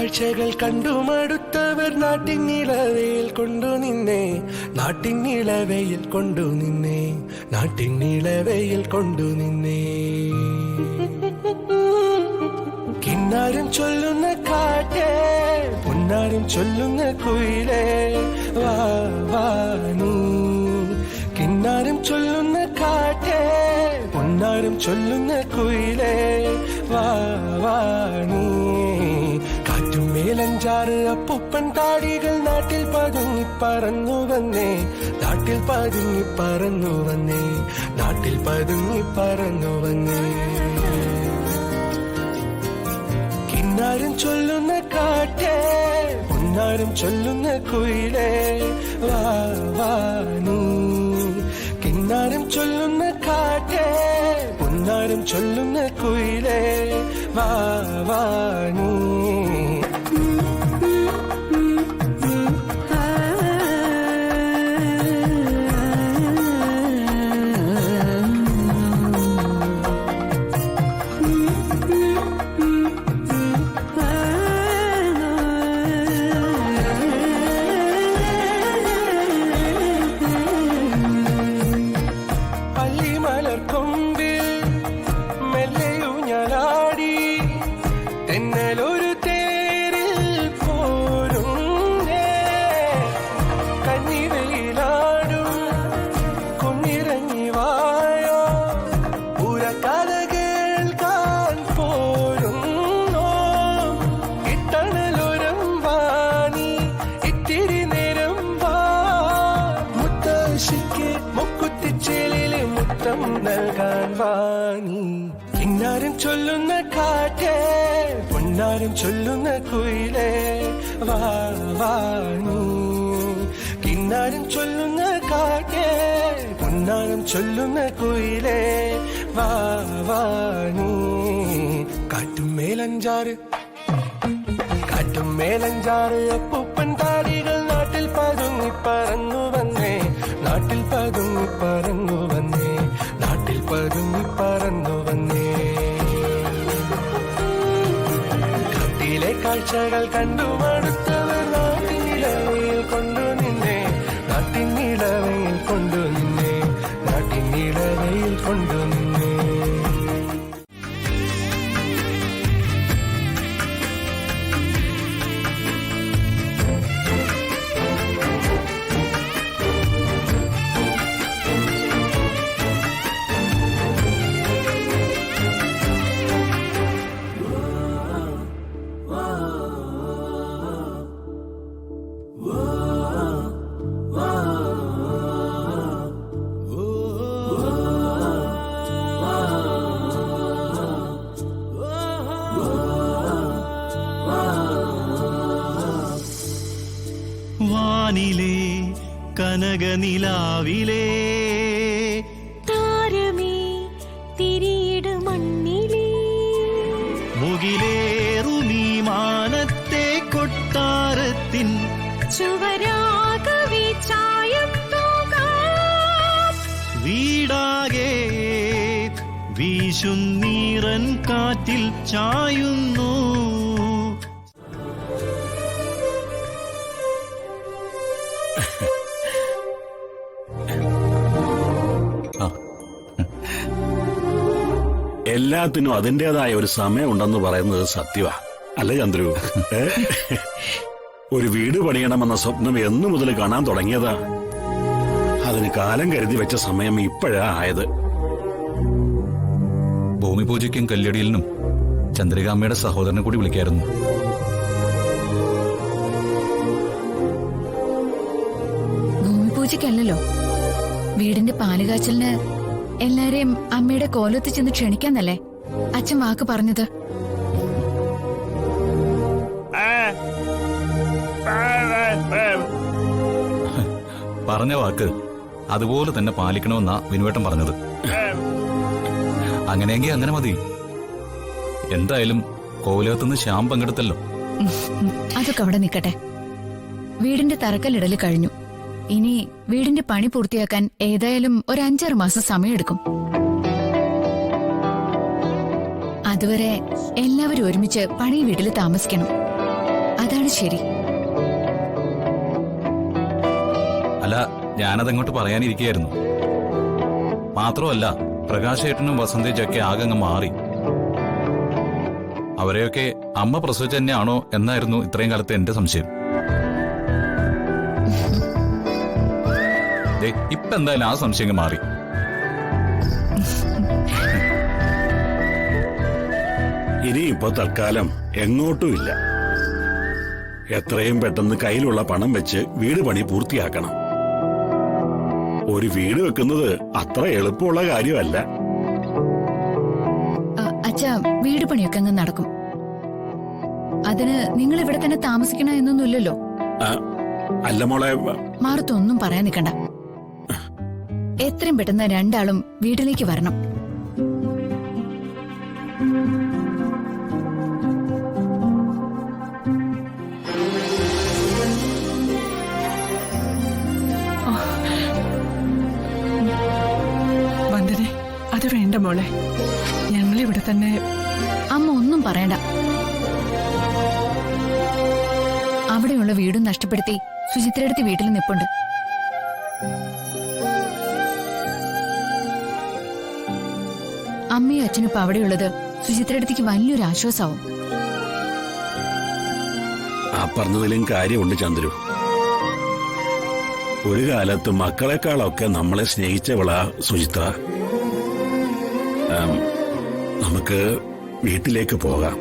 കാഴ്ചകൾ കണ്ടു മടുത്തവർ നാട്ടിൻ നിലവയിൽ കൊണ്ടു നിന്നേ, നാട്ടിൻ നിലവയിൽ കൊണ്ടു നിന്നേ, നാട്ടിൻ നിലവയിൽ കൊണ്ടു നിന്നേ. കിന്നാരം ചൊല്ലുന്ന കാറ്റേ, പൊന്നാരം ചൊല്ലുന്ന കുയിലേ, വാ വാ നീ. കിന്നാരം ചൊല്ലുന്ന കാറ്റേ, പൊന്നാരം ചൊല്ലുന്ന കുയിലേ, വാ വാ നീ. കാറ്റും മേലഞ്ചാറ് അപ്പൂപ്പൻ താടികൾ നാട്ടിൽ പതുങ്ങി പറന്നു വന്നേ, നാട്ടിൽ പതുങ്ങി പറന്നു വന്നേ, നാട്ടിൽ പതുങ്ങി പറന്നു വന്നേ. കിന്നാരം ചൊല്ലുന്ന കാറ്റേ, പൊന്നാരം ചൊല്ലുന്ന കുയിലേ, വാ വാ നീ. കിന്നാരം ചൊല്ലുന്ന കാറ്റേ, പൊന്നാരം ചൊല്ലുന്ന കുയിലേ, വാ വാ നീ. തെന്നലൊരു തേരിൽ പോരുന്നേ, കന്നിവയിലാടും കുന്നിറങ്ങി വായോ, പുറക്കഥ കേൾക്കാൻ പോരുന്നോ. ഇട്ടണലൊരം വാണി ഇത്തിരി നേരം വാ, മുത്തശ്ശിക്ക് മുക്കുത്തിച്ചേലില് മുത്തം നൽകാൻ വാണി. കിന്നാരം ചൊല്ലുന്ന കാറ്റേ, പൊന്നാരം ചൊല്ലുന്ന കുയിലേ, വാ വാ നീ. കിന്നാരം ചൊല്ലുന്ന കാറ്റേ, പൊന്നാരം ചൊല്ലുന്ന കുയിലേ, വാ വാ നീ. കാറ്റും മേലഞ്ചാറ്, കാറ്റും മേലഞ്ചാറ് അപ്പൂപ്പൻ താടികൾ നാട്ടിൽ പതുങ്ങി പറന്നു വന്നേ, നാട്ടിൽ പതുങ്ങി പറന്നു വന്നേ, നാട്ടിൽ പതുങ്ങി പറന്നു വന്നേ. കാട്ടിലെ കാഴ്ചകൾ കണ്ടു മടുത്തവർ നാട്ടിൻ നിലവയിൽ കൊണ്ടു നിന്നേ, നാട്ടിൻ നിലവയിൽ കൊണ്ടു നിന്നേ, നാട്ടിൻ നിലവയിൽ കൊണ്ടു നിന്നേ. വാനിലേ കനകനിലാവിലേ താരമേ തിരിയിട് മണ്ണിലേ, മുകിലേറുമീ മാനത്തെ കൊട്ടാരത്തിൻ ചുവരാകവേ ചായം തൂകാം. വീടാകെ വീശുന്നീറൻ കാറ്റിൽ ചായുന്നു. എല്ലാത്തിനും അതിൻ്റെതായ ഒരു സമയമുണ്ടെന്ന് പറയുന്നത് സത്യവാ, അല്ലേ ചന്ദ്രു? ഒരു വീട് പണിയണമെന്ന സ്വപ്നം എന്നു മുതൽ കാണാൻ തുടങ്ങിയതാ. അതിന് കാലം കരുതി വെച്ച സമയം ഇപ്പോഴാ ആയത്. ഭൂമി പൂജയ്ക്കും കല്യടിയിലിനും ചന്ദ്രികാമ്മയുടെ സഹോദരനെ കൂടി വിളിക്കായിരുന്നു. ഭൂമി പൂജയ്ക്കല്ലോ, വീടിന്റെ പാലുകാച്ചലിന് എല്ലാരെയും അമ്മയുടെ കോലത്ത് ചെന്ന് ക്ഷണിക്കാന്നല്ലേ അച്ഛൻ വാക്ക് പറഞ്ഞത്. പറഞ്ഞ വാക്ക് അതുപോലെ തന്നെ പാലിക്കണമെന്നാ വിനുവേട്ടൻ പറഞ്ഞത്. അങ്ങനെയെങ്കിൽ അങ്ങനെ മതി. എന്തായാലും കോവിലകത്തുനിന്ന് ശ്യാം പങ്കെടുത്തല്ലോ. അതൊക്കെ അവിടെ നിൽക്കട്ടെ. വീടിന്റെ തറക്കല്ലിടല് കഴിഞ്ഞു. ഇനി വീടിന്റെ പണി പൂർത്തിയാക്കാൻ ഏതായാലും ഒരു 5-6 മാസം സമയമെടുക്കും. അതുവരെ എല്ലാവരും ഒരുമിച്ച് പഴയ വീട്ടിൽ താമസിക്കണം. അതാണ് ശരി. അല്ല, ഞാനതങ്ങോട്ട് പറയാനിരിക്കുകയായിരുന്നു. മാത്രമല്ല, പ്രകാശേട്ടനും വസന്തേജൊക്കെ ആകങ്ങ് മാറി. അവരെയൊക്കെ അമ്മ പ്രസവിച്ച തന്നെയാണോ എന്നായിരുന്നു ഇത്രയും കാലത്തെ എന്റെ സംശയം. ഇപ്പൊ എന്തായാലും ആ സംശയം മാറി. ഇനിയിപ്പോ തൽക്കാലം എങ്ങോട്ടുമില്ല. എത്രയും പെട്ടെന്ന് കയ്യിലുള്ള പണം വെച്ച് വീട് പണി പൂർത്തിയാക്കണം. ഒരു വീട് വെക്കുന്നത് അത്ര എളുപ്പമുള്ള കാര്യമല്ല. അച്ഛാ, വീട് പണിയൊക്കെ അങ്ങ് നടക്കും. അതിന് നിങ്ങൾ ഇവിടെ തന്നെ താമസിക്കണ എന്നൊന്നുമില്ലല്ലോ. അല്ല മോളെ, മാറത്തൊന്നും പറയാൻ നിൽക്കണ്ട. എത്രയും പെട്ടെന്ന് രണ്ടാളും വീട്ടിലേക്ക് വരണം. വന്ദനെ, അത് വേണ്ട മോളെ, ഞങ്ങളിവിടെ തന്നെ. അമ്മ ഒന്നും പറയണ്ട. അവിടെയുള്ള വീടും നഷ്ടപ്പെടുത്തി സുചിത്രയുടെ വീട്ടിൽ നിപ്പുണ്ട്. അമ്മയും അച്ഛനും ഇപ്പൊ അവിടെയുള്ളത് സുചിത്രയുടെ വലിയൊരു ആശ്വാസമാവും. ആ പറഞ്ഞതിലും കാര്യമുണ്ട് ചന്ദ്രു. ഒരു കാലത്ത് മക്കളെക്കാളൊക്കെ നമ്മളെ സ്നേഹിച്ചവളാ സുചിത്ര. നമുക്ക് വീട്ടിലേക്ക് പോകാം.